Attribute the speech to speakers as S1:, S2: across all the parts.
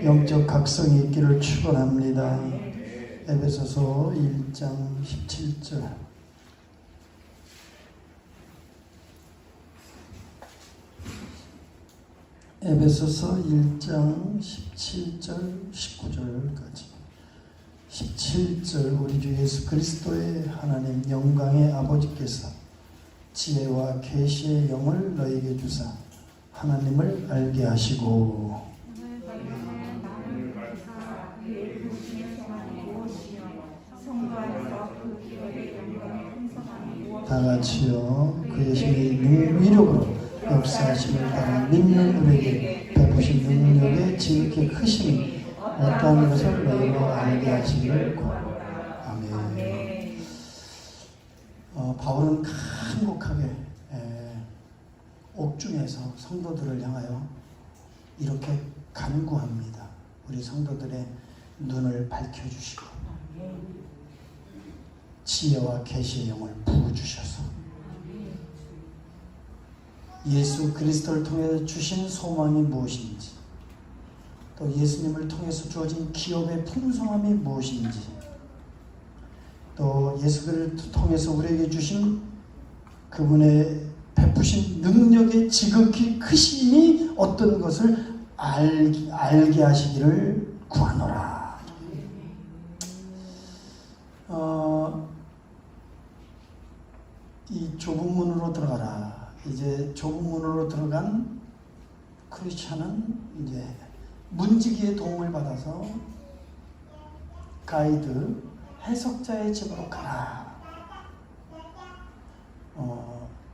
S1: 영적 각성이 있기를 축원합니다. 에베소서 1장 17절. 에베소서 1장 17절 19절까지. 17절. 우리 주 예수 그리스도의 하나님 영광의 아버지께서 지혜와 계시의 영을 너에게 주사 하나님을 알게 하시고 다같이요 그의 힘이 위력으로 역사하심을 따라 믿는 우리에게 베푸신 능력의 지극히 크심이 어떠한 것을 너희로 알게 하시기를 구하노라. 아멘. 바울은 간곡하게 옥중에서 성도들을 향하여 이렇게 간구합니다. 우리 성도들의 눈을 밝혀주시고 지혜와 계시의 영을 부어주셔서 예수 그리스도를 통해 주신 소망이 무엇인지, 또 예수님을 통해서 주어진 기업의 풍성함이 무엇인지, 또 예수를 통해서 우리에게 주신 그분의 베푸신 능력의 지극히 크심이 어떤 것을 알게 하시기를 구하노라. 이 좁은 문으로 들어가라. 이제 좁은 문으로 들어간 크리스찬은 이제 문지기의 도움을 받아서 가이드, 해석자의 집으로 가라.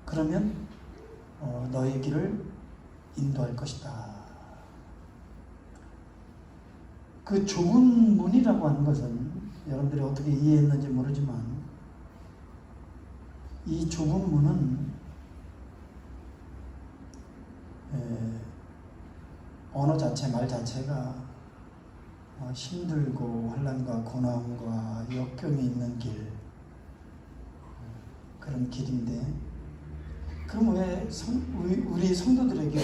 S1: 그러면 너의 길을 인도할 것이다. 그 좁은 문이라고 하는 것은 여러분들이 어떻게 이해했는지 모르지만 이 좁은 문은 언어 자체, 말 자체가 힘들고 환난과 고난과 역경이 있는 길, 그런 길인데, 그럼 왜 우리 성도들에게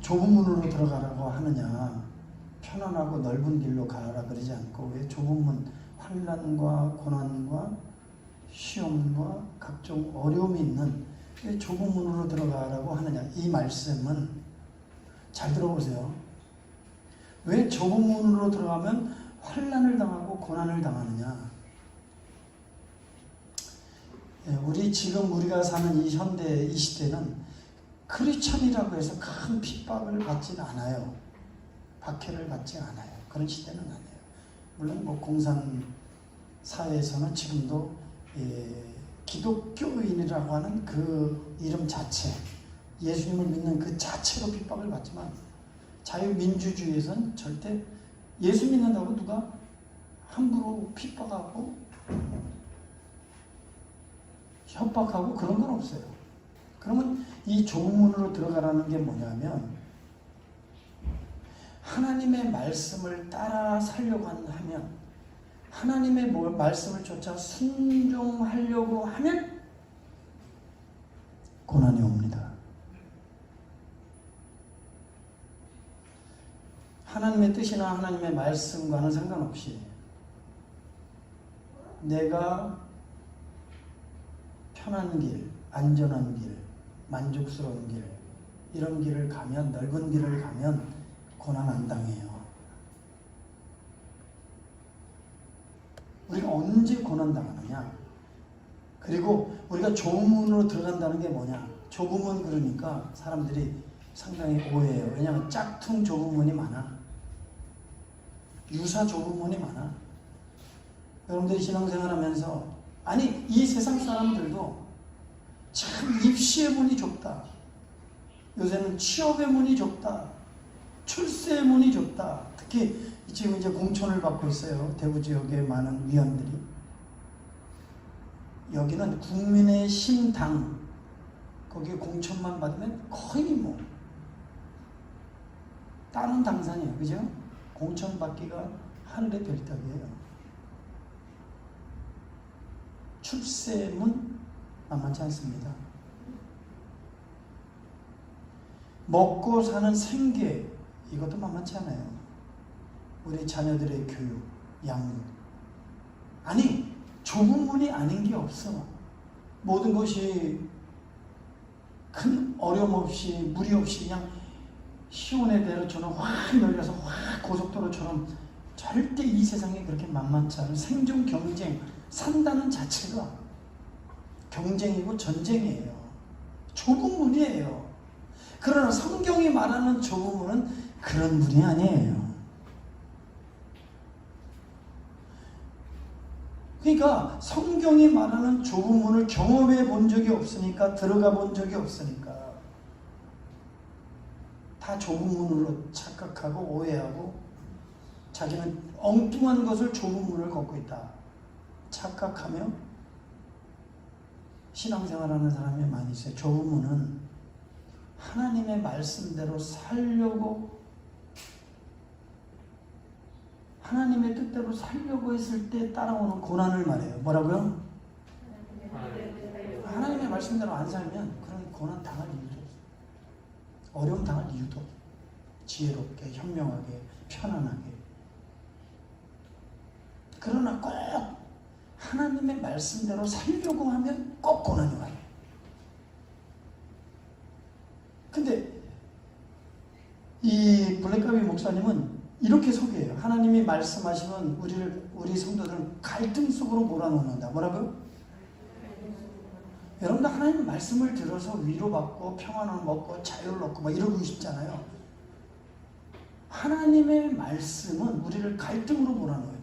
S1: 좁은 문으로 들어가라고 하느냐? 편안하고 넓은 길로 가라 그러지 않고 왜 좁은 문, 환난과 고난과 시험과 각종 어려움이 있는 왜 좁은 문으로 들어가라고 하느냐? 이 말씀은 잘 들어보세요. 왜 좁은 문으로 들어가면 환난을 당하고 고난을 당하느냐? 지금 우리가 사는 이 현대 이 시대는 크리스천이라고 해서 큰 핍박을 받지는 않아요. 박해를 받지 않아요. 그런 시대는 아니에요. 물론 공산 사회에서는 지금도 기독교인이라고 하는 그 이름 자체, 예수님을 믿는 그 자체로 핍박을 받지만 자유민주주의에서는 절대 예수 믿는다고 누가 함부로 핍박하고 협박하고 그런 건 없어요. 그러면 이 좁은 문으로 들어가라는 게 뭐냐면 하나님의 말씀을 따라 살려고 하면, 하나님의 말씀을 쫓아 순종하려고 하면 고난이 옵니다. 하나님의 뜻이나 하나님의 말씀과는 상관없이 내가 편한 길, 안전한 길, 만족스러운 길, 이런 길을 가면, 넓은 길을 가면 고난 안 당해요. 우리가 언제 고난 당하느냐? 그리고 우리가 좁은 문으로 들어간다는 게 뭐냐? 좁은 문 그러니까 사람들이 상당히 오해해요. 왜냐하면 짝퉁 좁은 문이 많아. 유사 좁은 문이 많아. 여러분들이 신앙생활하면서, 아니 이 세상 사람들도 참 입시의 문이 좁다. 요새는 취업의 문이 좁다. 출세의 문이 좁다. 특히 지금 이제 공천을 받고 있어요. 대구 지역의 많은 위원들이. 여기는 국민의 신당, 거기에 공천만 받으면 거의 뭐 다른 당상이에요. 그죠? 공천 받기가 하늘의 별따기예요. 출세문 만만치 않습니다. 먹고 사는 생계, 이것도 만만치 않아요. 우리 자녀들의 교육, 양육. 아니 좁은 문이 아닌 게 없어. 모든 것이 큰 어려움 없이, 무리 없이 그냥 시온의 대로처럼 확 열려서 확 고속도로처럼, 절대 이 세상에 그렇게 만만치 않은 생존 경쟁, 산다는 자체가 경쟁이고 전쟁이에요. 좁은 문이에요. 그러나 성경이 말하는 좁은 문은 그런 문이 아니에요. 그러니까 성경이 말하는 좁은 문을 경험해 본 적이 없으니까, 들어가 본 적이 없으니까 다 좁은 문으로 착각하고 오해하고, 자기는 엉뚱한 것을 좁은 문을 걷고 있다 착각하며 신앙생활하는 사람이 많이 있어요. 좁은 문은 하나님의 말씀대로 살려고, 하나님의 뜻대로 살려고 했을 때 따라오는 고난을 말해요. 뭐라고요? 하나님의 말씀대로 안 살면 그런 고난 당할 이유도 없어요. 어려움 당할 이유도 없어요. 지혜롭게, 현명하게, 편안하게. 그러나 꼭 하나님의 말씀대로 살려고 하면 꼭 고난이 와요. 근데 이 블랙가비 목사님은 이렇게 소개해요. 하나님이 말씀하시면 우리 성도들은 갈등 속으로 몰아넣는다. 뭐라고요? 여러분들 하나님 말씀을 들어서 위로받고 평안을 먹고 자유를 얻고 막 이러고 싶잖아요. 하나님의 말씀은 우리를 갈등으로 몰아넣어요.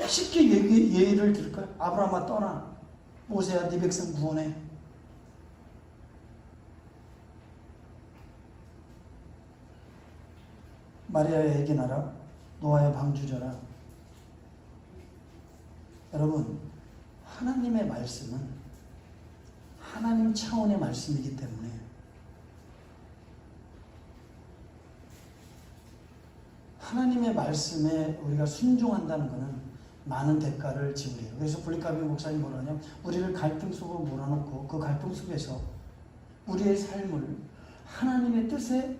S1: 쉽게 예를 들을까요? 아브라함아 떠나. 모세야 네 백성 구원해. 마리아야 애기나라. 노아야 방주져라. 여러분, 하나님의 말씀은 하나님 차원의 말씀이기 때문에 하나님의 말씀에 우리가 순종한다는 것은 많은 대가를 지불해요. 그래서 블랙가비 목사님 뭐라 하냐면, 우리를 갈등 속으로 몰아넣고 그 갈등 속에서 우리의 삶을 하나님의 뜻에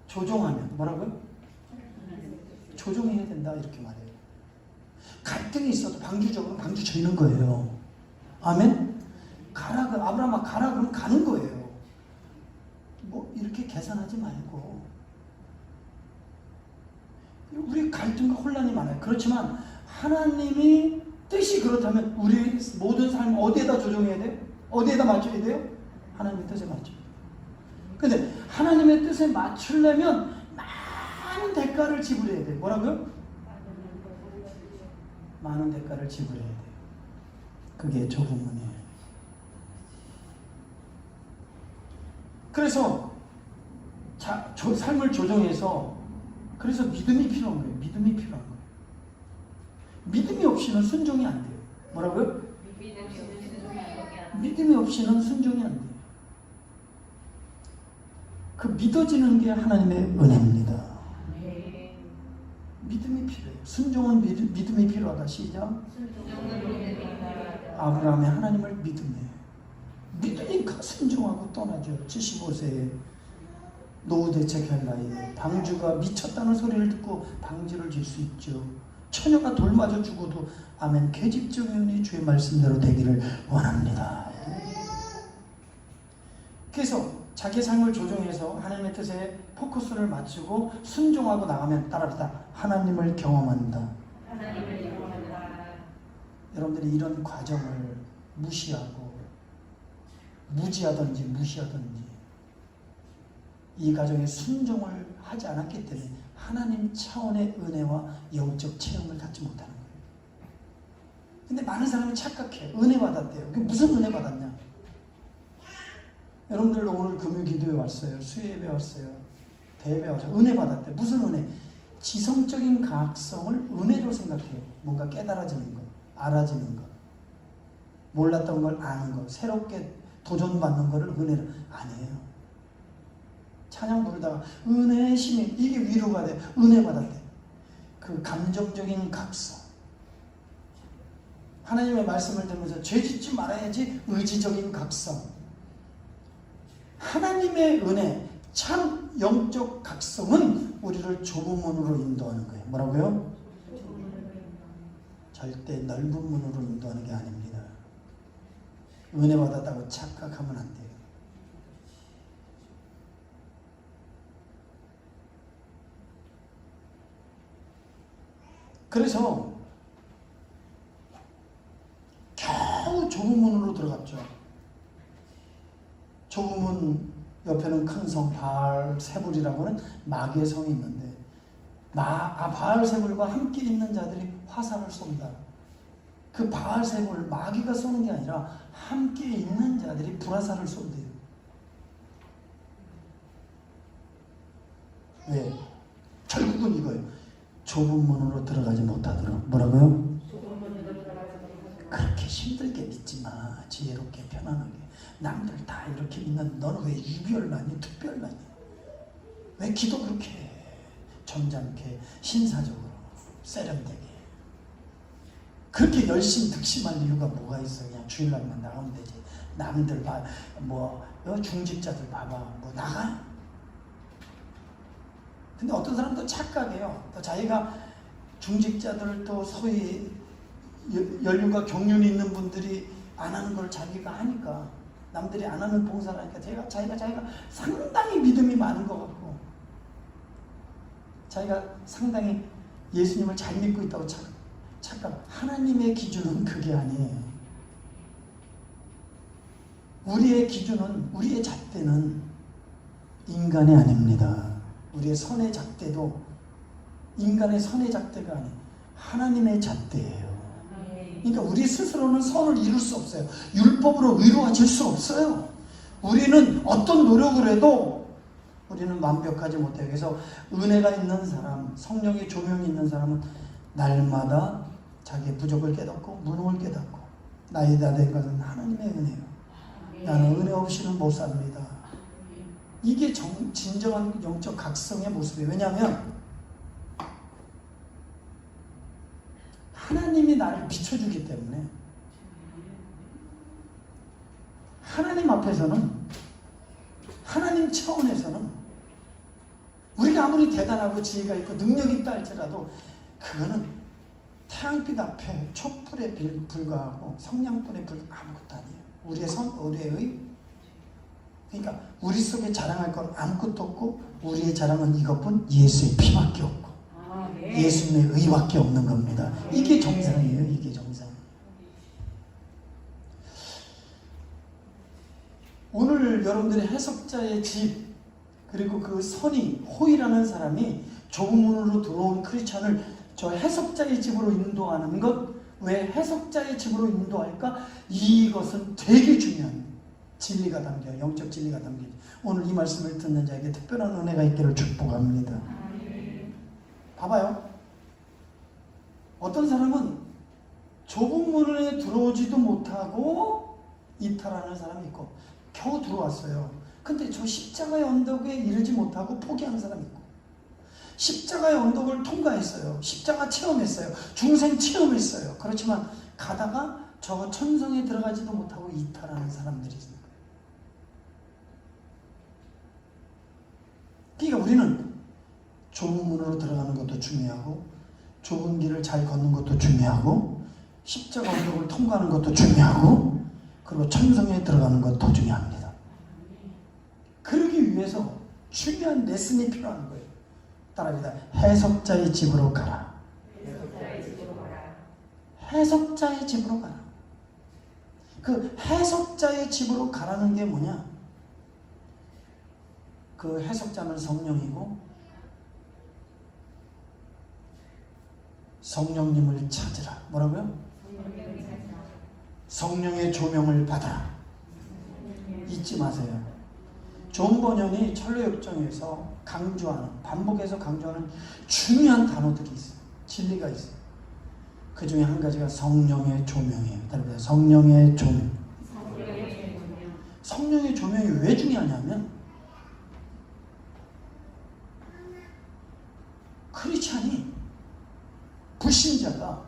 S1: 조종하면, 뭐라고요? 조종해야 된다, 이렇게 말해요. 갈등이 있어도 방주적으로 방주쳐 있는 거예요. 아멘? 가라, 아브라함아 가라 그러면 가는 거예요. 뭐 이렇게 계산하지 말고. 우리 갈등과 혼란이 많아요. 그렇지만 하나님이 뜻이 그렇다면 우리 모든 삶 어디에다 조정해야 돼요? 어디에다 맞춰야 돼요? 하나님의 뜻에 맞춰야 돼요. 근데 하나님의 뜻에 맞추려면 많은 대가를 지불해야 돼요. 뭐라고요? 많은 대가를 지불해야 돼요. 그게 좁은 문이에요. 그래서 삶을 조정해서, 그래서 믿음이 필요한 거예요. 믿음이 필요한 거예요. 믿음이 없이는 순종이 안 돼요. 뭐라고요? 믿음이 없이는 순종이 안 돼요. 그 믿어지는 게 하나님의 은혜입니다. 믿음이 필요해요. 순종은 믿음이 필요하다. 시작. 아브라함이 하나님을 믿으니까 순종하고 떠나죠. 75세에 노후 대책할 나이에 방주가 미쳤다는 소리를 듣고 방주를 질 수 있죠. 처녀가 돌맞아 죽어도 아멘 계집종 의원이 주의 말씀대로 되기를 원합니다. 그래서 자기 삶을 조정해서 하나님의 뜻에 포커스를 맞추고 순종하고 나가면 따라합시다. 하나님을 경험한다. 여러분들이 이런 과정을 무시하고 무지하든지 무시하든지 이 과정에 순종을 하지 않았기 때문에 하나님 차원의 은혜와 영적 체험을 갖지 못하는 거예요. 근데 많은 사람이 착각해요. 은혜 받았대요. 그게 무슨 은혜 받았냐? 여러분들도 오늘 금요기도에 왔어요. 수요예배 왔어요. 대예배 왔어요. 은혜 받았대. 무슨 은혜? 지성적인 가학성을 은혜로 생각해요. 뭔가 깨달아지는 것, 알아지는 것, 몰랐던 걸 아는 것, 새롭게 도전받는 것을 은혜로. 아니에요. 찬양 부르다가 은혜의 힘이 이게 위로가 돼. 은혜 받았대. 그 감정적인 각성. 하나님의 말씀을 들으면서 죄 짓지 말아야지 의지적인 각성. 하나님의 은혜, 참 영적 각성은 우리를 좁은 문으로 인도하는 거예요. 뭐라고요? 절대 넓은 문으로 인도하는 게 아닙니다. 은혜 받았다고 착각하면 안 돼요. 그래서 겨우 좁은 문으로 들어갔죠. 좁은 문 옆에는 큰 성 바알세불이라고 하는 마귀의 성이 있는데 바알세불과 함께 있는 자들이 화살을 쏜다. 그 바알세불 마귀가 쏘는 게 아니라 함께 있는 자들이 불화살을 쏜대요. 왜? 결국은 이거예요. 좁은 문으로 들어가지 못하도록. 뭐라고요? 그렇게 힘들게 믿지 마. 지혜롭게 편안하게. 남들 다 이렇게 믿는 너는 왜 유별나니? 특별나니? 왜 기도 그렇게 해? 점잖게 신사적으로 세련되게 그렇게 열심히 득심할 이유가 뭐가 있어? 그냥 주일날만 나가면 되지. 남들 중직자들 봐봐 뭐 나가? 근데 어떤 사람도 착각해요. 또 자기가 중직자들 또 소위 연륜과 경륜이 있는 분들이 안 하는 걸 자기가 하니까 남들이 안 하는 봉사를 하니까 자기가 상당히 믿음이 많은 것 같고 자기가 상당히 예수님을 잘 믿고 있다고 착각. 하나님의 기준은 그게 아니에요. 우리의 기준은 우리의 잣대는 인간이 아닙니다. 우리의 선의 잣대도 인간의 선의 잣대가 아니에요. 하나님의 잣대예요. 그러니까 우리 스스로는 선을 이룰 수 없어요. 율법으로 의로워질 수 없어요. 우리는 어떤 노력을 해도 우리는 완벽하지 못해요. 그래서 은혜가 있는 사람, 성령의 조명이 있는 사람은 날마다 자기의 부족을 깨닫고 무능을 깨닫고 나의 다 된 것은 하나님의 은혜요. 나는 은혜 없이는 못 삽니다. 이게 진정한 영적 각성의 모습이에요. 왜냐하면 하나님이 나를 비춰주기 때문에 하나님 앞에서는 하나님 차원에서는 우리가 아무리 대단하고 지혜가 있고 능력이 있다 할지라도 그거는 태양빛 앞에 촛불에 불과하고 성냥불에 불과 아무것도 아니에요. 우리의 그러니까 우리 속에 자랑할 건 아무것도 없고 우리의 자랑은 이것뿐 예수의 피밖에 없고 예수님의 의밖에 없는 겁니다. 이게 정상이에요. 이게 정상. 오늘 여러분들의 해석자의 집 그리고 그 선이 호이라는 사람이 좁은 문으로 들어온 크리스찬을 저 해석자의 집으로 인도하는 것. 왜 해석자의 집으로 인도할까? 이것은 되게 중요한 진리가 담겨요. 영적 진리가 담겨요. 오늘 이 말씀을 듣는 자에게 특별한 은혜가 있기를 축복합니다. 봐봐요. 어떤 사람은 좁은 문에 들어오지도 못하고 이탈하는 사람이 있고 겨우 들어왔어요. 근데 저 십자가의 언덕에 이르지 못하고 포기하는 사람이 있고 십자가의 언덕을 통과했어요. 십자가 체험했어요. 중생 체험했어요. 그렇지만 가다가 저 천성에 들어가지도 못하고 이탈하는 사람들이 있어요. 그러니까 우리는 좁은 문으로 들어가는 것도 중요하고 좁은 길을 잘 걷는 것도 중요하고 십자가 언덕을 통과하는 것도 중요하고 그리고 천성에 들어가는 것도 중요합니다. 그러기 위해서 중요한 레슨이 필요한 거예요. 따라합니다. 해석자의 집으로 가라. 해석자의 집으로 가라. 그 해석자의 집으로 가라는 게 뭐냐? 그 해석자는 성령이고 성령님을 찾으라. 뭐라고요? 성령의 조명을 받아라. 잊지 마세요. 존 버년이 철로역정에서 강조하는, 반복해서 강조하는 중요한 단어들이 있어요. 진리가 있어요. 그 중에 한 가지가 성령의 조명이에요. 따라서 성령의 조명. 성령의 조명이 왜 중요하냐면 크리스찬이 불신자가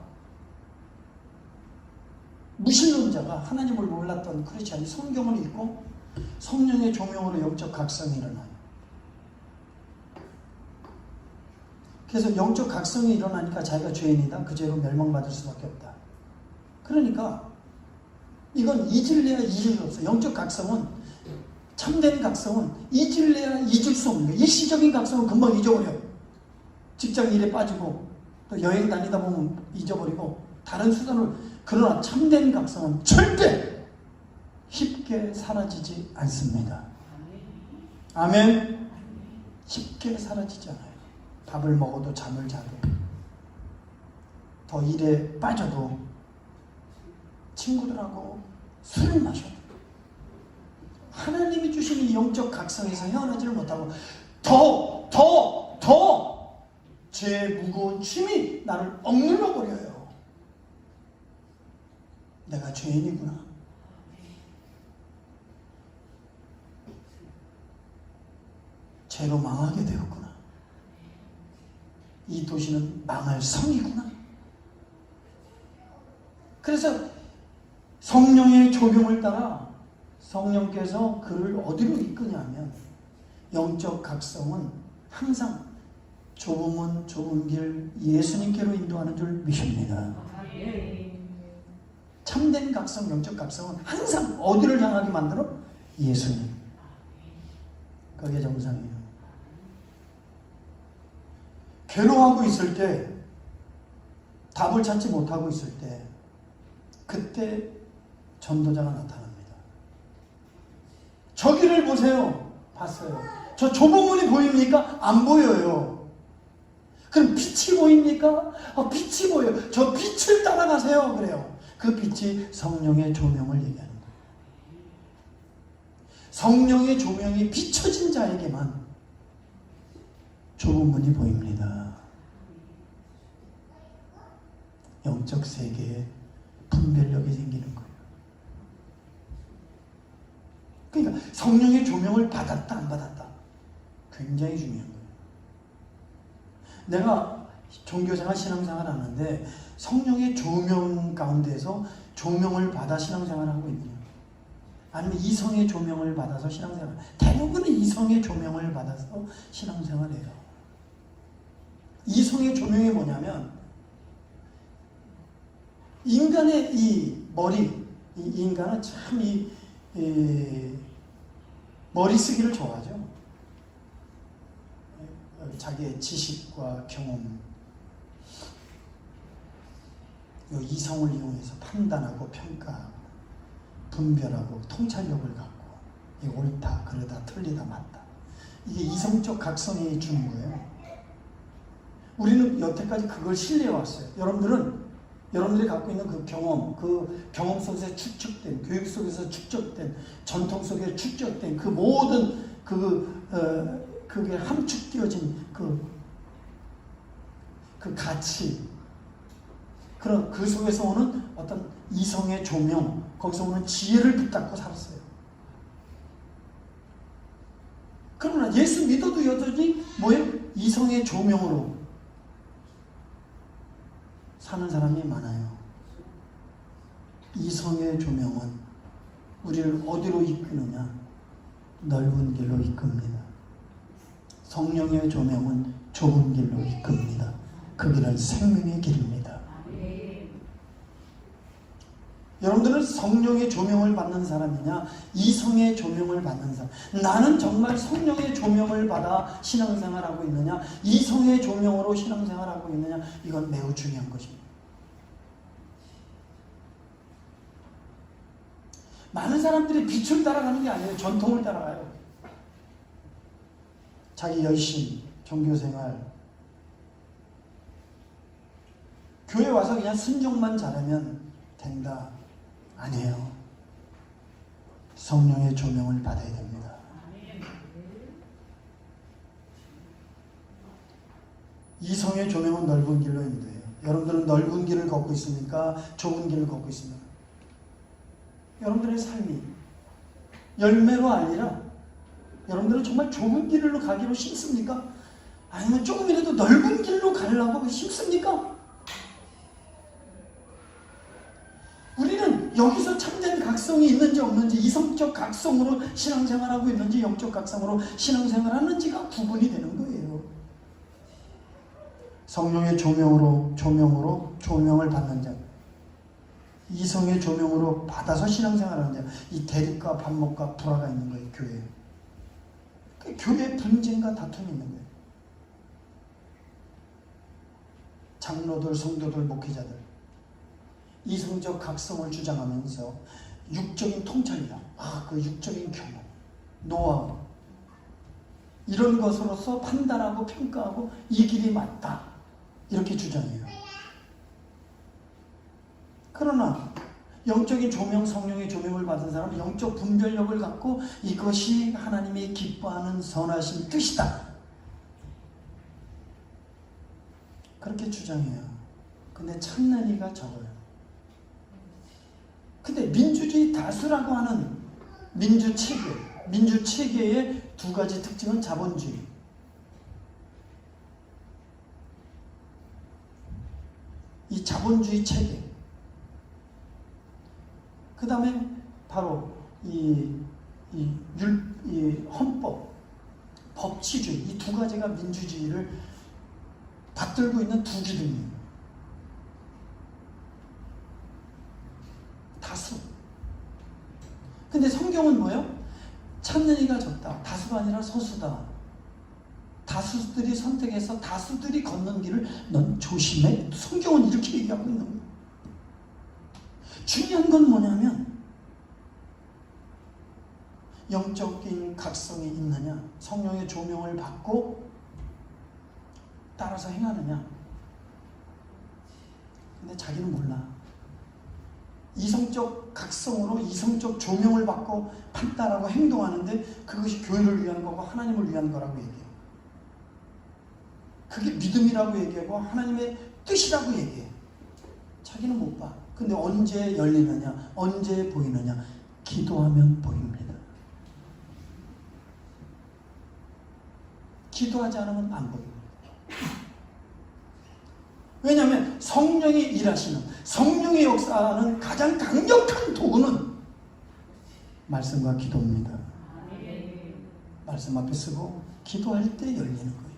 S1: 무신론자가 하나님을 몰랐던 크리스찬이 성경을 읽고 성령의 조명으로 영적 각성이 일어나요. 그래서 영적 각성이 일어나니까 자기가 죄인이다. 그 죄로 멸망받을 수밖에 없다. 그러니까 이건 잊을래야 잊을 수 없어. 영적 각성은, 참된 각성은 잊을래야 잊을 수 없는 거예요. 일시적인 각성은 금방 잊어버려. 직장 일에 빠지고 또 여행 다니다 보면 잊어버리고 다른 수단을. 그러나 참된 각성은 절대 쉽게 사라지지 않습니다. 아멘. 쉽게 사라지지 않아요. 밥을 먹어도 잠을 자도 더 일에 빠져도 친구들하고 술을 마셔도 하나님이 주신 이 영적 각성에서 헤어나지를 못하고 더 제 무거운 짐이 나를 억눌러 버려요. 내가 죄인이구나. 죄로 망하게 되었구나. 이 도시는 망할 성이구나. 그래서 성령의 조명을 따라 성령께서 그를 어디로 이끄냐면 영적 각성은 항상 좁은 문, 좁은 길 예수님께로 인도하는 줄 믿습니다. 참된 각성, 영적 각성은 항상 어디를 향하게 만들어? 예수님. 그게 정상이에요. 괴로워하고 있을 때, 답을 찾지 못하고 있을 때, 그때 전도자가 나타납니다. 저기를 보세요. 봤어요. 저 좁은 문이 보입니까? 안 보여요. 그럼 빛이 보입니까? 빛이 보여요. 저 빛을 따라가세요. 그래요. 그 빛이 성령의 조명을 얘기하는 거예요. 성령의 조명이 비춰진 자에게만 좁은 문이 보입니다. 영적 세계에 분별력이 생기는 거예요. 그러니까 성령의 조명을 받았다 안 받았다 굉장히 중요한 거예요. 내가 종교생활 신앙생활 하는데 성령의 조명 가운데서 조명을 받아 신앙생활을 하고 있느냐, 아니면 이성의 조명을 받아서 신앙생활, 대부분은 이성의 조명을 받아서 신앙생활해요. 이성의 조명이 뭐냐면 인간의 이 머리, 이 인간은 참 머리 쓰기를 좋아하죠. 자기의 지식과 경험, 이 이성을 이용해서 판단하고 평가하고 분별하고 통찰력을 갖고 이 옳다, 그러다, 틀리다, 맞다. 이게 이성적 각성이 주는 거예요. 우리는 여태까지 그걸 신뢰해왔어요. 여러분들이 갖고 있는 그 경험 속에서 축적된, 교육 속에서 축적된, 전통 속에 축적된 그 모든 그게 함축되어진 그 가치, 그런 그 속에서 오는 어떤 이성의 조명, 거기서 오는 지혜를 붙잡고 살았어요. 그러나 예수 믿어도 여전히 뭐예요? 이성의 조명으로 사는 사람이 많아요. 이성의 조명은 우리를 어디로 이끄느냐? 넓은 길로 이끕니다. 성령의 조명은 좁은 길로 이끕니다. 그 길은 생명의 길입니다. 여러분들은 성령의 조명을 받는 사람이냐, 이성의 조명을 받는 사람? 나는 정말 성령의 조명을 받아 신앙생활하고 있느냐, 이성의 조명으로 신앙생활하고 있느냐, 이건 매우 중요한 것입니다. 많은 사람들이 빛을 따라가는 게 아니에요. 전통을 따라가요. 자기 열심, 종교생활, 교회 와서 그냥 순종만 잘하면 된다. 아니에요. 성령의 조명을 받아야 됩니다. 이성의 조명은 넓은 길로 인도해요. 여러분들은 넓은 길을 걷고 있습니까? 좁은 길을 걷고 있습니까? 여러분들의 삶이 열매로 아니라 여러분들은 정말 좁은 길로 가기로 힘씁니까? 아니면 조금이라도 넓은 길로 가려고 힘씁니까? 우리는 여기서 참된 각성이 있는지 없는지, 이성적 각성으로 신앙생활하고 있는지 영적 각성으로 신앙생활하는지가 구분이 되는 거예요. 성령의 조명으로 조명을 받는 자, 이성의 조명으로 받아서 신앙생활하는 자, 이 대립과 반목과 불화가 있는 거예요. 교회에. 교회에 분쟁과 다툼이 있는 거예요. 장로들, 성도들, 목회자들 이성적 각성을 주장하면서 육적인 통찰이다. 그 육적인 경험, 노하우 이런 것으로서 판단하고 평가하고 이 길이 맞다. 이렇게 주장해요. 그러나 영적인 조명, 성령의 조명을 받은 사람은 영적 분별력을 갖고 이것이 하나님이 기뻐하는 선하신 뜻이다. 그렇게 주장해요. 근데 찾는 이가 적어요. 근데 민주주의 다수라고 하는 민주 체계의 두 가지 특징은 자본주의. 이 자본주의 체계. 그 다음에 바로 이 헌법, 법치주의, 이 두 가지가 민주주의를 받들고 있는 두 기둥이에요. 다수. 근데 성경은 뭐예요? 찾는 이가 적다. 다수가 아니라 소수다. 다수들이 선택해서 다수들이 걷는 길을 넌 조심해. 성경은 이렇게 얘기하고 있는 거예요. 중요한 건 뭐냐면 영적인 각성이 있느냐, 성령의 조명을 받고 따라서 행하느냐. 근데 자기는 몰라. 이성적 각성으로 이성적 조명을 받고 판단하고 행동하는데 그것이 교회를 위한 거고 하나님을 위한 거라고 얘기해요. 그게 믿음이라고 얘기하고 하나님의 뜻이라고 얘기해. 자기는 못 봐. 근데 언제 열리느냐, 언제 보이느냐, 기도하면 보입니다. 기도하지 않으면 안 보입니다. 왜냐하면 성령이 일하시는, 성령의 역사하는 가장 강력한 도구는 말씀과 기도입니다. 말씀 앞에 쓰고 기도할 때 열리는 거예요.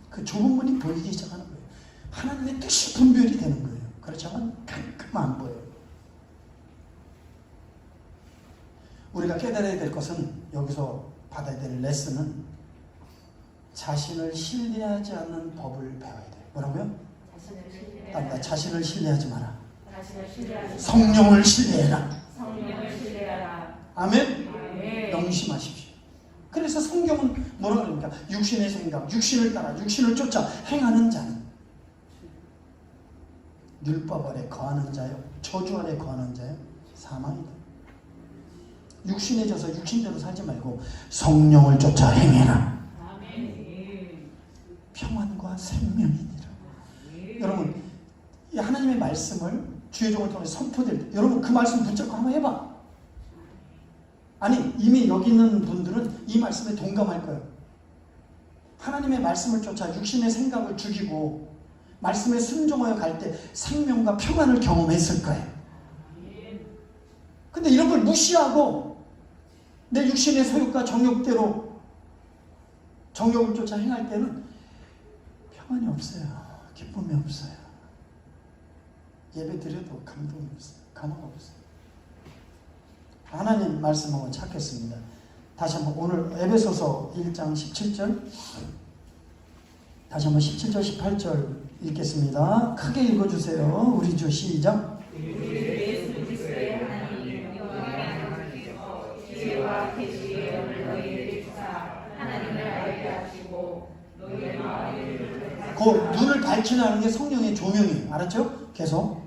S1: 그 좁은 문이 보이기 시작하는 거예요. 하나님의 뜻이 분별이 되는 거예요. 그렇지 않으면 가끔 안 보여요. 우리가 깨달아야 될 것은, 여기서 받아야 될 레슨은 자신을 신뢰하지 않는 법을 배워야 돼요. 뭐라고요? 자신을 신뢰하지 마라. 성령을 신뢰해라. 아멘? 명심하십시오. 그래서 성경은 뭐라 그럽니까? 육신의 생각, 육신을 따라, 육신을 쫓아 행하는 자는 율법 아래 거하는 자요, 저주 아래 거하는 자요, 사망이다. 육신에 져서 육신대로 살지 말고 성령을 쫓아 행해라. 평안과 생명이니라. 여러분, 이 하나님의 말씀을 주의 종을 통해 선포될 때 여러분 그 말씀 붙잡고 한번 해봐. 아니, 이미 여기 있는 분들은 이 말씀에 동감할 거예요. 하나님의 말씀을 쫓아 육신의 생각을 죽이고 말씀에 순종하여 갈 때 생명과 평안을 경험했을 거예요. 근데 이런 걸 무시하고 내 육신의 소욕과 정욕대로 정욕을 쫓아 행할 때는 평안이 없어요. 기쁨이 없어요. 예배 드려도 감동이 없어요. 감흥 없어요. 하나님 말씀하고 찾겠습니다. 다시 한번 오늘 에베소서 1장 17절 다시 한번 17절 18절 읽겠습니다. 크게 읽어주세요. 우리 주 시작.
S2: 예수 그리스도의 하나님 영광의 지혜와 계시의 영을 너희에게 주사 하나님을 알게 하시고 너희의 마음을
S1: 그 눈을 밝히는 게 성령의 조명이에요. 알았죠? 계속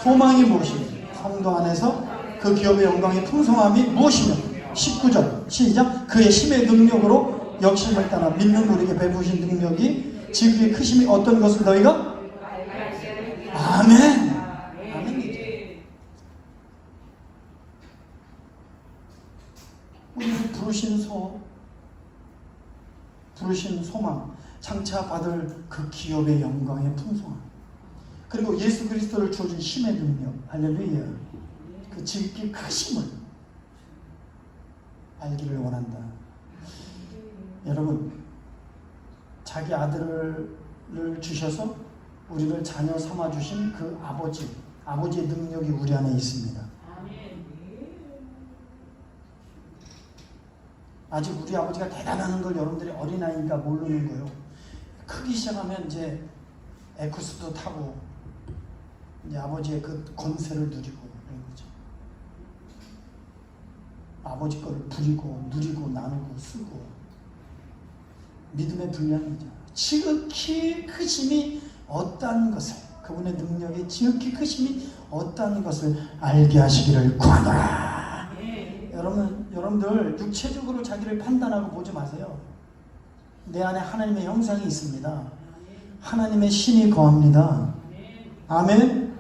S1: 소망이 무엇이며 성도 안에서 그 기업의 영광의 풍성함이 무엇이며 19절 시작. 그의 힘의 능력으로 역심을 따라 믿는 우리에게 베푸신 능력이 지극히 크심이 어떤 것을 너희가 아멘. 아멘이죠. 우리를 부르신 소망, 장차 받을 그 기업의 영광의 풍성함, 그리고 예수 그리스도를 주어준 힘의 능력, 할렐루야. 그 지극히 크심을 알기를 원한다. 여러분, 자기 아들을 주셔서 우리를 자녀 삼아주신 그 아버지의 능력이 우리 안에 있습니다. 아직 우리 아버지가 대단한 걸 여러분들이 어린아이니까 모르는 거예요. 크기 시작하면 이제 에쿠스도 타고 이제 아버지의 그 권세를 누리고 그런 거죠. 아버지 거를 부리고 누리고 나누고 쓰고 믿음의 분량이죠. 지극히 크심이 어떠한 것을, 그분의 능력이 지극히 크심이 어떠한 것을 알게 하시기를 구하노라. 여러분들 육체적으로 자기를 판단하고 보지 마세요. 내 안에 하나님의 형상이 있습니다. 하나님의 신이 거합니다. 아멘.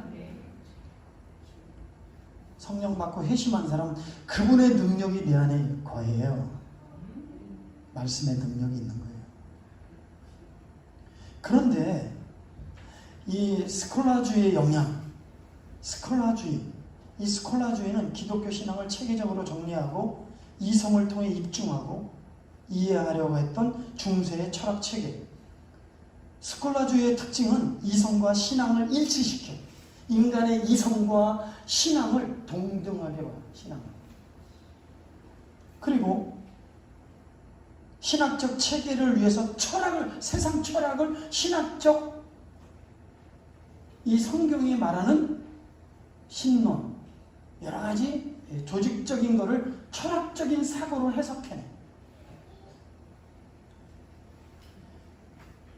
S1: 성령 받고 회심한 사람은 그분의 능력이 내 안에 거해요. 말씀의 능력이 있는 거예요. 그런데 이 스콜라주의의 영향, 이 스콜라주의는 기독교 신앙을 체계적으로 정리하고 이성을 통해 입증하고 이해하려고 했던 중세의 철학 체계. 스콜라주의의 특징은 이성과 신앙을 일치시켜 인간의 이성과 신앙을 동등하게 봐요. 신앙을. 그리고 신학적 체계를 위해서 세상 철학을 신학적 이 성경이 말하는 신론, 여러 가지 조직적인 것을 철학적인 사고로 해석해내.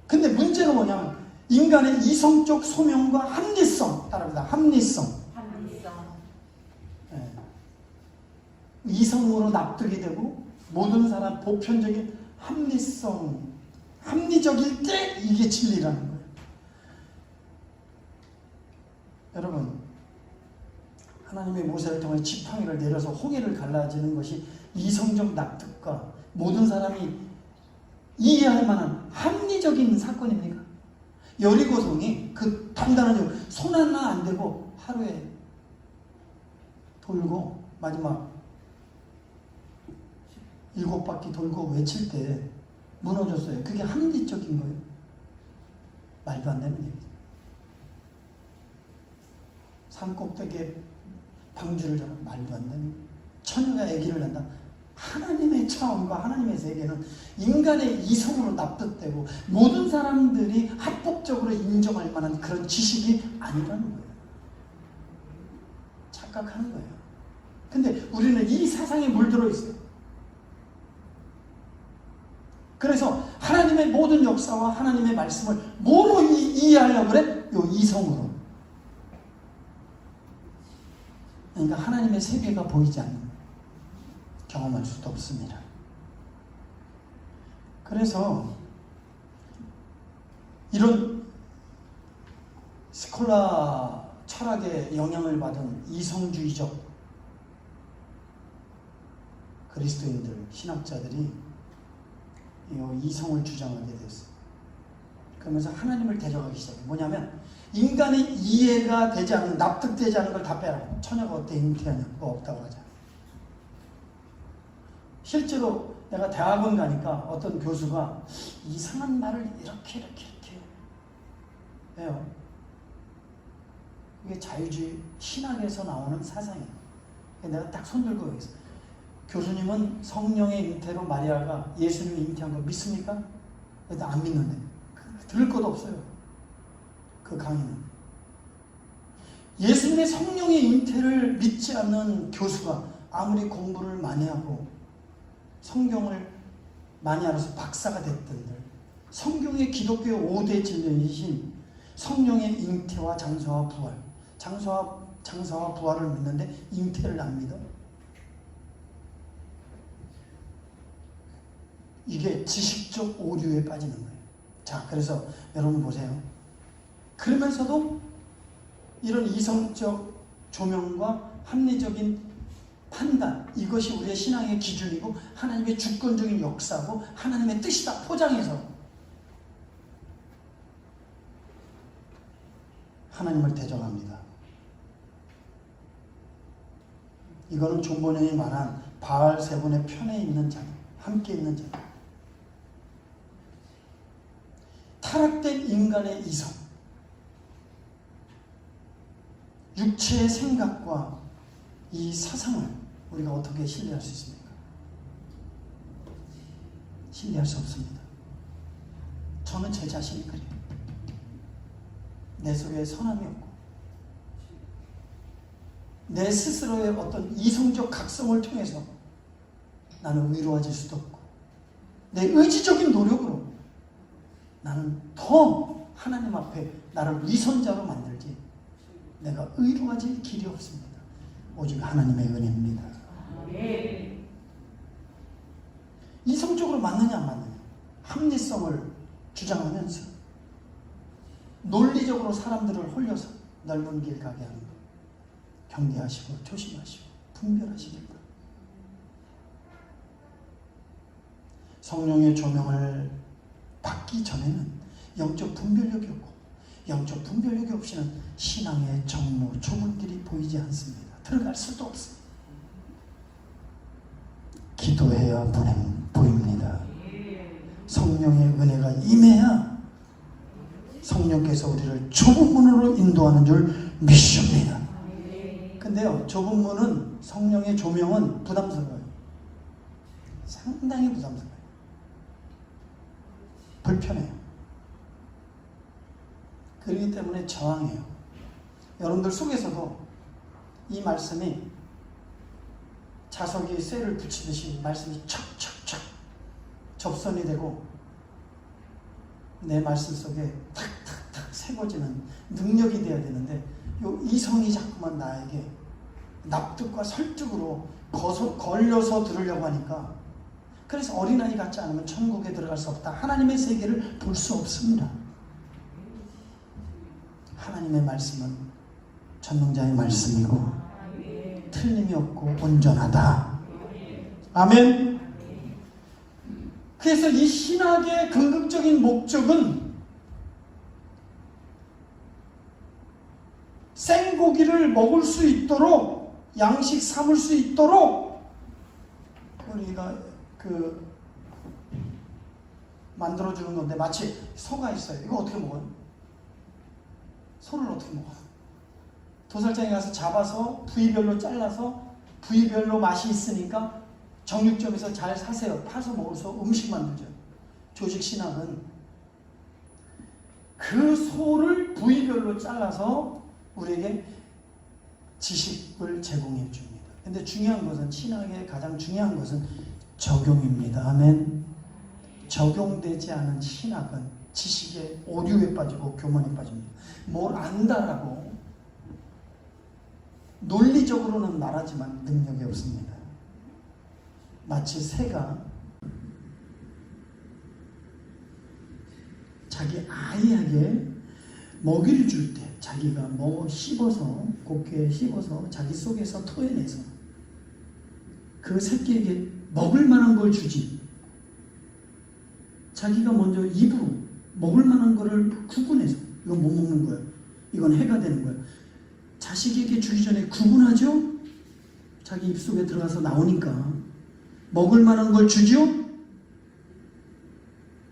S1: 근데 문제는 뭐냐면 인간의 이성적 소명과 합리성, 따라합니다. 합리성. 네. 이성으로 납득이 되고 모든 사람 보편적인 합리적일 때 이게 진리라는 거예요. 여러분, 하나님의 모세를 통해 지팡이를 내려서 홍해를 갈라지는 것이 이성적 납득과 모든 사람이 이해할 만한 합리적인 사건입니까? 여리고성이 그 단단한 손 하나 안 대고 하루에 돌고 마지막 7바퀴 돌고 외칠 때 무너졌어요. 그게 합리적인 거예요. 말도 안 되는 얘기죠. 산꼭대기에 방주를 잡아 말도 안 되는, 처녀가 아기를 낳는다. 하나님의 차원과 하나님의 세계는 인간의 이성으로 납득되고 모든 사람들이 합법적으로 인정할 만한 그런 지식이 아니라는 거예요. 착각하는 거예요. 근데 우리는 이 사상에 물들어 있어요. 그래서 하나님의 모든 역사와 하나님의 말씀을 뭐로 이해하려고 그래? 요 이성으로. 그러니까 하나님의 세계가 보이지 않는 거예요. 경험할 수도 없습니다. 그래서 이런 스콜라 철학의 영향을 받은 이성주의적 그리스도인들, 신학자들이 이성을 주장하게 됐어요. 그러면서 하나님을 데려가기 시작해요. 뭐냐면 인간의 이해가 되지 않는, 납득되지 않는 걸 다 빼라. 처녀가 어때 잉태하냐? 그거 없다고 하자. 실제로 내가 대학원 가니까 어떤 교수가 이상한 말을 이렇게 왜요? 이게 자유주의 신학에서 나오는 사상이에요. 내가 딱 손들고 여기 있어. 교수님은 성령의 잉태로 마리아가 예수님을 잉태한 거 믿습니까? 그래도 안 믿는데. 들을 것도 없어요. 그 강의는. 예수님의 성령의 잉태를 믿지 않는 교수가 아무리 공부를 많이 하고 성경을 많이 알아서 박사가 됐던들, 성경의 기독교 5대 진리이신 성령의 잉태와 장사와 부활, 장사와 부활을 믿는데 잉태를 안 믿어? 이게 지식적 오류에 빠지는 거예요. 자, 그래서 여러분 보세요. 그러면서도 이런 이성적 조명과 합리적인 판단, 이것이 우리의 신앙의 기준이고 하나님의 주권적인 역사고 하나님의 뜻이다 포장해서 하나님을 대적합니다. 이거는 존버년이 말한 바알세본의 편에 있는 자, 함께 있는 자. 타락된 인간의 이성, 육체의 생각과 이 사상을 우리가 어떻게 신뢰할 수 있습니까? 신뢰할 수 없습니다. 저는 제 자신이 그래요. 내 속에 선함이 없고 내 스스로의 어떤 이성적 각성을 통해서 나는 의로워질 수도 없고 내 의지적인 노력으로 나는 더 하나님 앞에 나를 위선자로 만들지 내가 의로워질 길이 없습니다. 오직 하나님의 은혜입니다. 이성적으로 맞느냐 안 맞느냐, 합리성을 주장하면서 논리적으로 사람들을 홀려서 넓은 길 가게 하는 것, 경계하시고 조심하시고 분별하시길 바랍니다. 성령의 조명을 받기 전에는 영적 분별력이 없고 영적 분별력이 없이는 신앙의 정로, 좁은 길이 보이지 않습니다. 들어갈 수도 없습니다. 기도해야 보입니다. 성령의 은혜가 임해야 성령께서 우리를 좁은 문으로 인도하는 줄 믿습니다. 근데요, 좁은 문은 성령의 조명은 부담스러워요. 상당히 부담스러워요. 불편해요. 그렇기 때문에 저항해요. 여러분들 속에서도 이 말씀이 자석이 쇠를 붙이듯이 말씀이 척척척 접선이 되고 내 말씀 속에 탁탁탁 새겨지는 능력이 되어야 되는데 요 이성이 자꾸만 나에게 납득과 설득으로 걸려서 들으려고 하니까, 그래서 어린아이 같지 않으면 천국에 들어갈 수 없다. 하나님의 세계를 볼 수 없습니다. 하나님의 말씀은 전능자의 말씀이고 틀림이 없고 온전하다. 아멘. 그래서 이 신학의 궁극적인 목적은 생고기를 먹을 수 있도록, 양식 삼을 수 있도록 우리가 만들어주는 건데, 마치 소가 있어요. 이거 어떻게 먹어요? 소를 어떻게 먹어? 도살장에 가서 잡아서 부위별로 잘라서 부위별로 맛이 있으니까 정육점에서 잘 사세요. 파서 먹어서 음식 만들죠. 조직신학은 그 소를 부위별로 잘라서 우리에게 지식을 제공해 줍니다. 근데 중요한 것은, 신학의 가장 중요한 것은 적용입니다. 아멘. 적용되지 않은 신학은 지식의 오류에 빠지고 교만에 빠집니다. 뭘 안다라고 논리적으로는 말하지만 능력이 없습니다. 마치 새가 자기 아이에게 먹이를 줄 때 자기가 씹어서, 곱게 씹어서 자기 속에서 토해내서 그 새끼에게 먹을 만한 걸 주지, 자기가 먼저 입으로 먹을 만한 거를 구분해서 이건 못 먹는 거야, 이건 해가 되는 거야, 자식에게 주기 전에 구분하죠. 자기 입속에 들어가서 나오니까 먹을 만한 걸 주죠.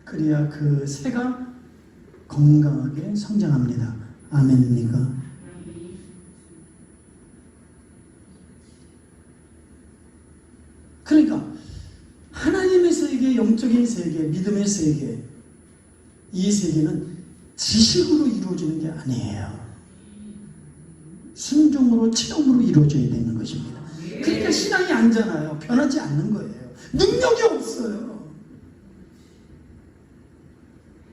S1: 그래야 그 새가 건강하게 성장합니다. 아멘입니까? 그러니까 하나님의 세계, 영적인 세계, 믿음의 세계, 이 세계는 지식으로 이루어지는 게 아니에요. 순종으로, 체험으로 이루어져야 되는 것입니다. 그러니까 신앙이 안잖아요. 변하지 않는 거예요. 능력이 없어요.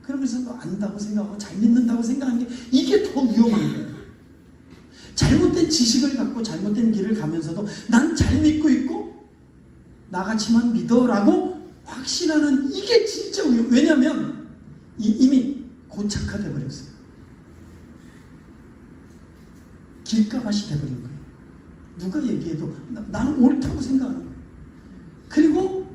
S1: 그러면서 또 안다고 생각하고 잘 믿는다고 생각하는 게 이게 더 위험한 거예요. 잘못된 지식을 갖고 잘못된 길을 가면서도 난 잘 믿고 있고 나같이만 믿어라고 확신하는 이게 진짜 위험. 왜냐하면 이미 고착화돼 버렸어요. 길가밭이 돼버린 거예요. 누가 얘기해도 나는 옳다고 생각하는 거예요. 그리고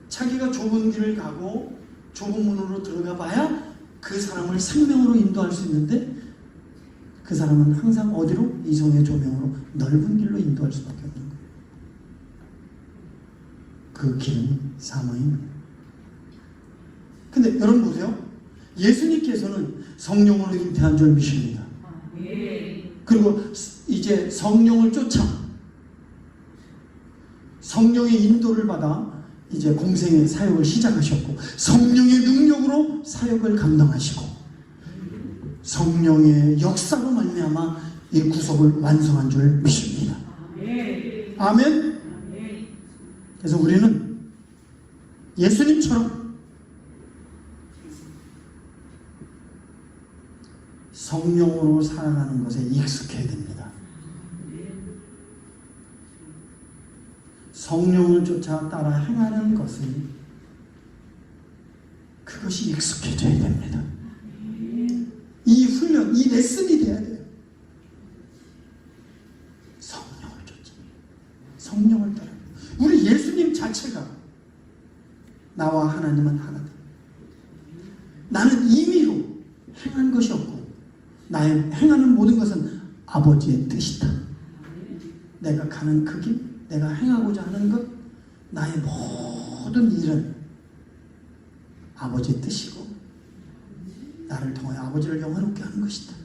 S1: 자기가 좁은 길을 가고 좁은 문으로 들어가 봐야 그 사람을 생명으로 인도할 수 있는데 그 사람은 항상 어디로? 이성의 조명으로 넓은 길로 인도할 수밖에 없는 거예요. 그 길은 사망입니다. 근데 여러분 보세요. 예수님께서는 성령으로 잉태한 줄 믿습니다. 그리고 이제 성령을 쫓아 성령의 인도를 받아 이제 공생의 사역을 시작하셨고 성령의 능력으로 사역을 감당하시고 성령의 역사로 말미암아 이 구속을 완성한 줄 믿습니다. 아멘. 그래서 우리는 예수님처럼 성령으로 살아가는 것에 익숙해야 됩니다. 성령을 쫓아 따라 행하는 것은 그것이 익숙해져야 됩니다. 이 훈련, 이 레슨이 돼야 돼요. 성령을 쫓아, 성령을 따라. 우리 예수님 자체가 나와 하나님은 하나다. 나는 임의로 행한 것이 없고 나의 행하는 모든 것은 아버지의 뜻이다. 내가 가는 그 길, 내가 행하고자 하는 것, 나의 모든 일은 아버지의 뜻이고 나를 통하여 아버지를 영화롭게 하는 것이다.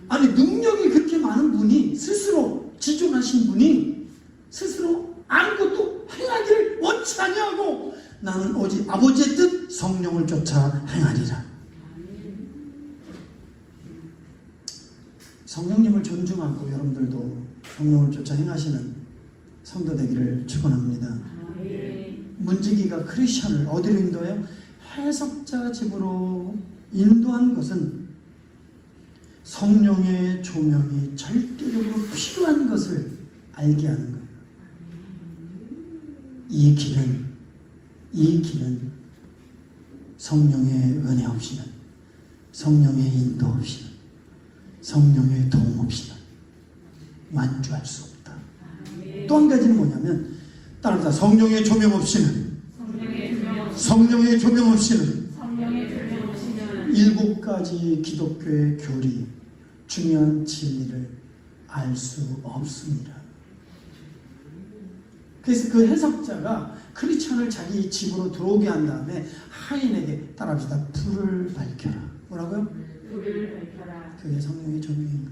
S1: 아니 능력이 그렇게 많은 분이 스스로 지존하신 분이 스스로 아무것도 행하기를 원치 아니하고 나는 오직 아버지의 뜻 성령을 쫓아 행하리라. 성령님을 존중하고 여러분들도 성령을 쫓아 행하시는 성도 되기를 축원합니다. 문지기가 크리스천을 어디로 인도해요? 해석자 집으로 인도한 것은 성령의 조명이 절대적으로 필요한 것을 알게 하는 거예요. 이 길은 성령의 은혜 없이는, 성령의 인도 없이는, 성령의 도움 없이는 완주할 수 없다. 또 한 가지는 뭐냐면 따라서 성령의 조명 없이는 일곱 가지 기독교의 교리, 중요한 진리를 알 수 없습니다. 그래서 그 해석자가 크리스천을 자기 집으로 들어오게 한 다음에 하인에게 따라합시다. 불을 밝혀라. 뭐라고요?
S2: 불을 밝혀라.
S1: 그게 성령의 조명입니다.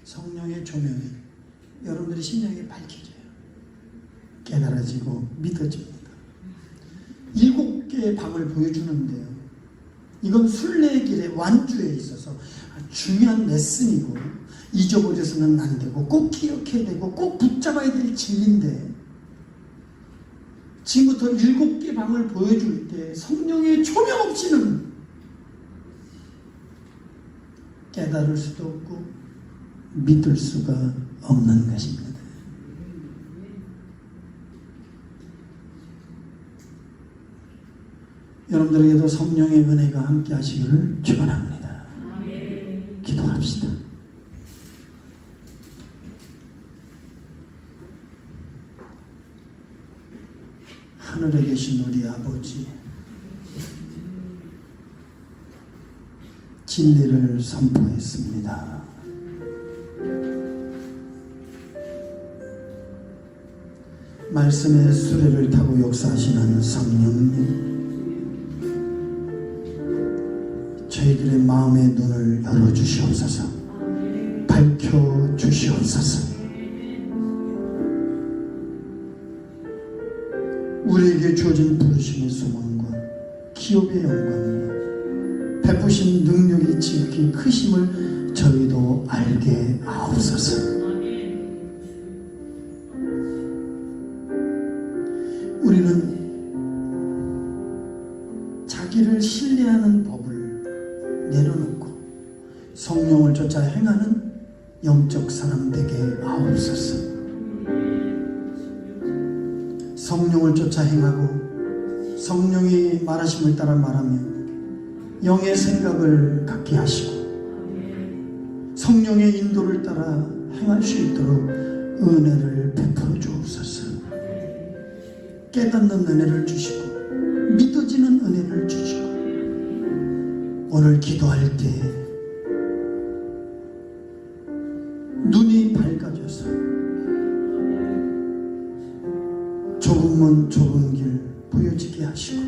S1: 성령의 조명이 여러분들의 심령에 밝혀져요. 깨달아지고 믿어집니다. 7개의 방을 보여주는데요. 이건 순례의 길의 완주에 있어서 중요한 레슨이고 잊어버려서는 안 되고 꼭 기억해야 되고 꼭 붙잡아야 될 진리인데 지금부터 7개 방을 보여줄 때 성령의 조명 없이는 깨달을 수도 없고 믿을 수가 없는 것입니다. 여러분들에게도 성령의 은혜가 함께 하시기를 축원합니다. 기도합시다. 하늘에 계신 우리 아버지, 진리를 선포했습니다. 말씀의 수레를 타고 역사하시는 성령님, 우리들의 마음의 눈을 열어주시옵소서. 밝혀주시옵소서. 우리에게 주어진 부르심의 소망과 기업의 영광과 베푸신 능력이 지극히 크심을 저희도 알게 하옵소서. 우리는 자기를 신뢰하는 법을 내려놓고 성령을 쫓아 행하는 영적 사람 되게 하옵소서. 성령을 쫓아 행하고 성령이 말하심을 따라 말하며 영의 생각을 갖게 하시고 성령의 인도를 따라 행할 수 있도록 은혜를 베풀어 주옵소서. 깨닫는 은혜를 주시고 믿어지는 은혜를 주시고 오늘 기도할 때 눈이 밝아져서 좁은 문 좁은 길 보여지게 하시고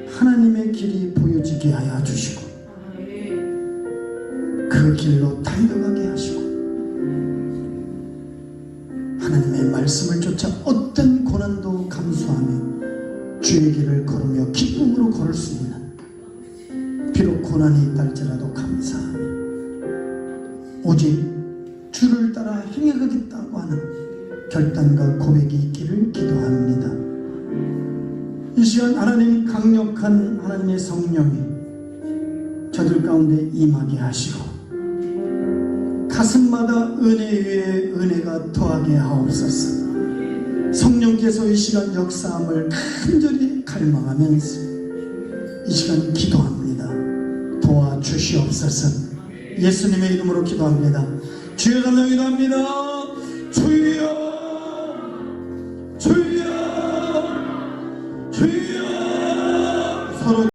S1: 하나님의 길이 보여지게 하여 주시고 그 길로 달려가게 하시고 하나님의 말씀을 쫓아 어떤 고난도 감수하며 주의 길을 걸으며 기쁨으로 걸을 수 있는, 비록 고난이 있다 할지라도 감사하며 오직 주를 따라 행해가겠다고 하는 결단과 고백이 있기를 기도합니다. 이 시간 하나님 강력한 하나님의 성령이 저들 가운데 임하게 하시고 가슴마다 은혜 위에 은혜가 더하게 하옵소서. 성령께서 이 시간 역사함을 간절히 갈망하면서 이 시간 기도합니다. 도와주시옵소서. 예수님의 이름으로 기도합니다. 주여 감사 기도합니다. 주여 주여 주여